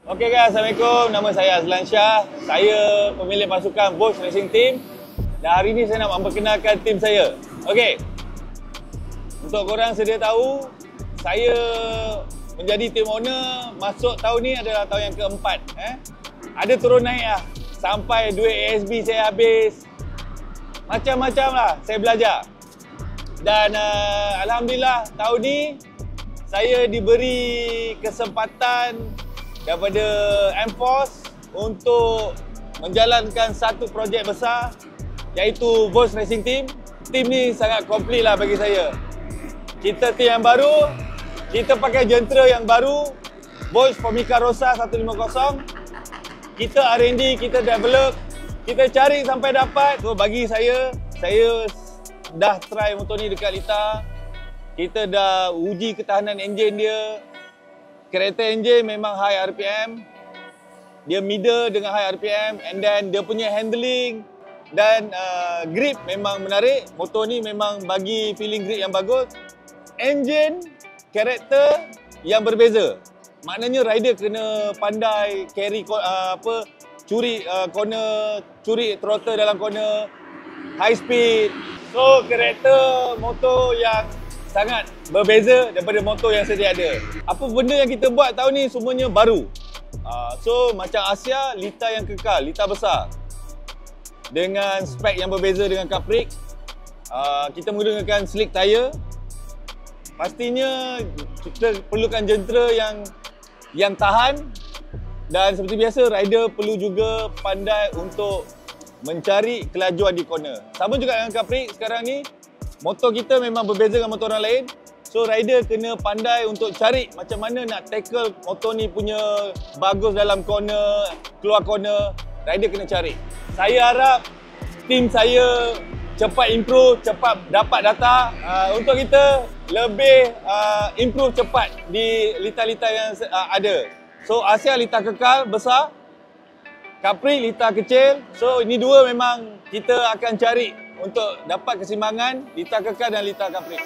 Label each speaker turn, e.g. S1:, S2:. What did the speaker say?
S1: Okey guys, Assalamualaikum. Nama saya Azlan Shah. Saya pemilik pasukan Bosch Racing Team. Dan hari ni saya nak memperkenalkan tim saya. Okey. Untuk korang sedia tahu, saya menjadi team owner masuk tahun ni adalah tahun yang keempat. Ada turun naik lah. Sampai duit ASB saya habis. Macam-macam lah saya belajar. Dan Alhamdulillah tahun ni saya diberi kesempatan daripada M-Force untuk menjalankan satu projek besar, iaitu Bosch Racing Team. Tim ni sangat komplit lah bagi saya. Kita tim yang baru, kita pakai jentera yang baru, Bosch Formica Rossa 150. Kita R&D, kita develop, kita cari sampai dapat. So bagi saya dah try motor ni dekat Lita. Kita dah uji ketahanan enjin dia. Karakter enjin memang high RPM. Dia middle dengan high RPM, and then dia punya handling dan grip memang menarik. Motor ni memang bagi feeling grip yang bagus. Enjin, karakter yang berbeza. Maknanya rider kena pandai carry curi corner, curi throttle dalam corner, high speed. So karakter motor yang sangat berbeza daripada motor yang sedia ada. Apa benda yang kita buat tahun ni semuanya baru. So macam Asia, Lita yang kekal, Lita besar. Dengan spek yang berbeza dengan Caprik. Kita menggunakan slick tire. Pastinya kita perlukan jentera yang tahan. Dan seperti biasa, rider perlu juga pandai untuk mencari kelajuan di corner. Sama juga dengan Caprik sekarang ni. Motor kita memang berbeza dengan motor orang lain. So rider kena pandai untuk cari macam mana nak tackle motor ni punya bagus dalam corner, keluar corner. Rider kena cari. Saya harap tim saya cepat improve, cepat dapat data untuk kita lebih improve cepat di lita-lita yang ada. So Asia lita kekal besar, Capri lita kecil. So ini dua memang kita akan cari untuk dapat keseimbangan, Lita kekal dan Lita Capri.